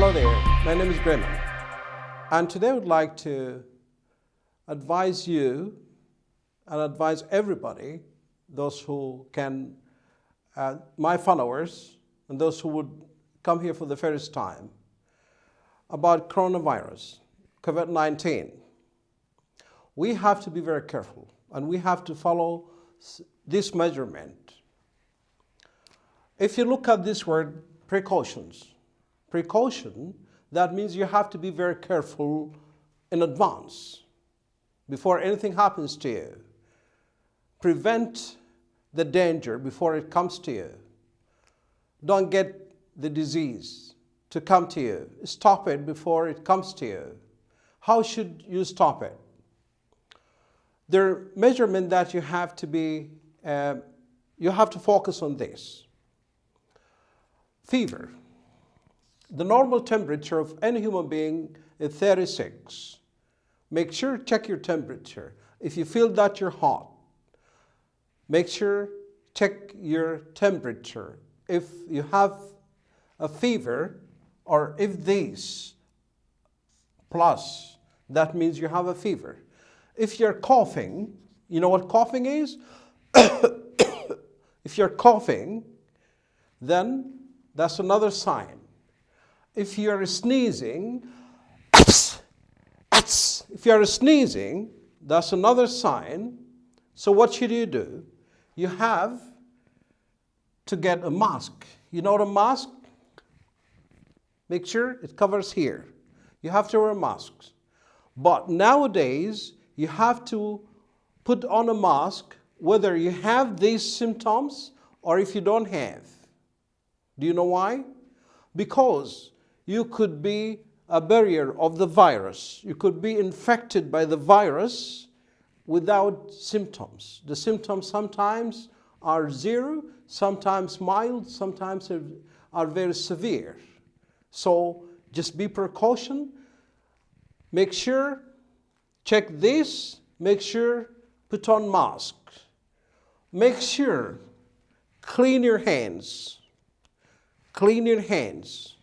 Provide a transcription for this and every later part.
Hello there, my name is Graham, and today I would like to advise you and advise everybody, those who can, my followers, and those who would come here for the first time, about coronavirus, COVID-19. We have to be very careful, and we have to follow this measurement. If you look at this word, precautions, precaution, that means you have to be very careful in advance before anything happens to you. Prevent the danger before it comes to you. Don't get the disease to come to you. Stop it before it comes to you. How should you stop it? The measurement that you have to be, you have to focus on this. Fever. The normal temperature of any human being is 36. Make sure check your temperature. If you feel that you're hot, make sure check your temperature. If you have a fever, or if this plus, that means you have a fever. If you're coughing, you know what coughing is? If you're coughing, then that's another sign. If you're sneezing, if you're sneezing, that's another sign. So what should you do? You have to get a mask. You know what a mask? Make sure it covers here. You have to wear masks. But nowadays, you have to put on a mask whether you have these symptoms or if you don't have. Do you know why? Because you could be a barrier of the virus. You could be infected by the virus without symptoms. The symptoms sometimes are zero, sometimes mild, sometimes are very severe. So just be precaution. Make sure, check this, make sure, put on mask. Make sure, clean your hands. Clean your hands.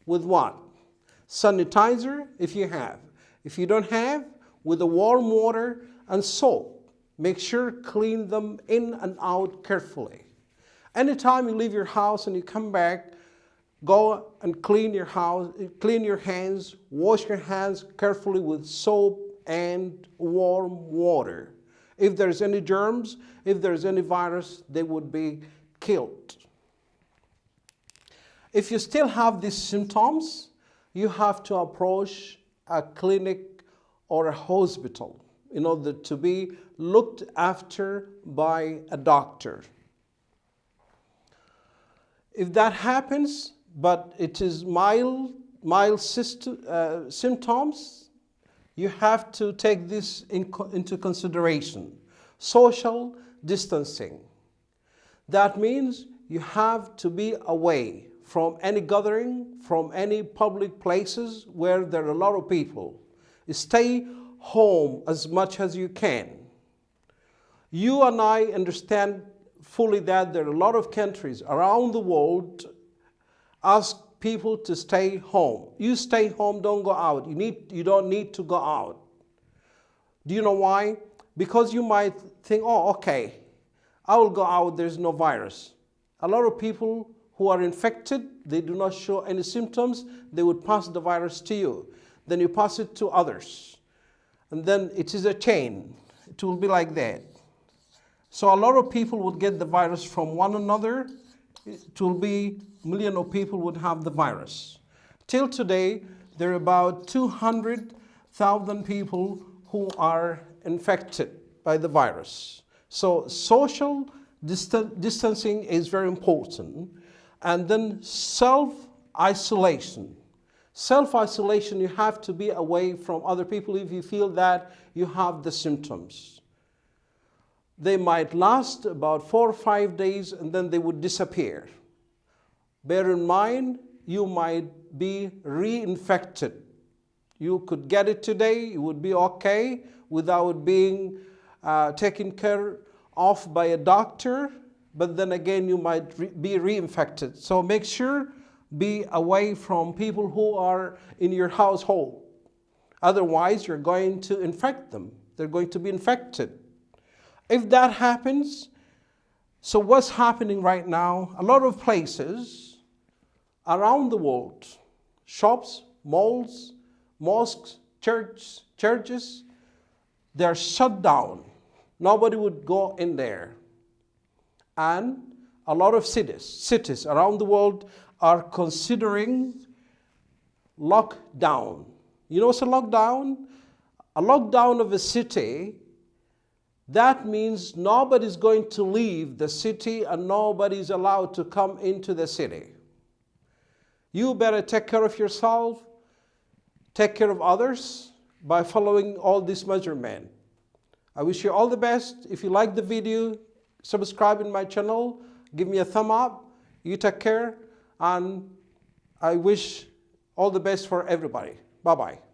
With what? Sanitizer, if you have. If you don't have, with the warm water and soap. Make sure clean them in and out carefully. Anytime you leave your house and you come back, go and clean your house, clean your hands, wash your hands carefully with soap and warm water. If there's any germs, if there's any virus, they would be killed. If you still have these symptoms, you have to approach a clinic or a hospital in order to be looked after by a doctor. If that happens, but it is mild symptoms, you have to take this into consideration. Social distancing. That means you have to be away from any gathering, from any public places where there are a lot of people. Stay home as much as you can. You and I understand fully that there are a lot of countries around the world ask people to stay home. You stay home, don't go out. You don't need to go out. Do you know why? Because you might think, oh, okay, I will go out, there's no virus. A lot of people who are infected, they do not show any symptoms, they would pass the virus to you. Then you pass it to others. And then it is a chain. It will be like that. So a lot of people would get the virus from one another. It will be millions of people would have the virus. Till today, there are about 200,000 people who are infected by the virus. So social distancing is very important. And then self-isolation. Self-isolation, you have to be away from other people if you feel that you have the symptoms. They might last about 4 or 5 days and then they would disappear. Bear in mind, you might be reinfected. You could get it today, you would be okay without being taken care of by a doctor, but then again you might be reinfected. So make sure be away from people who are in your household. Otherwise, you're going to infect them. They're going to be infected. If that happens, so what's happening right now? A lot of places around the world, shops, malls, mosques, churches, they're shut down. Nobody would go in there. And a lot of cities around the world are considering lockdown. You know what's a lockdown? A lockdown of a city, that means nobody's going to leave the city and nobody's allowed to come into the city. You better take care of yourself, take care of others by following all these measurements. I wish you all the best. If you like the video, subscribe in my channel, give me a thumb up. You take care, and I wish all the best for everybody. Bye-bye.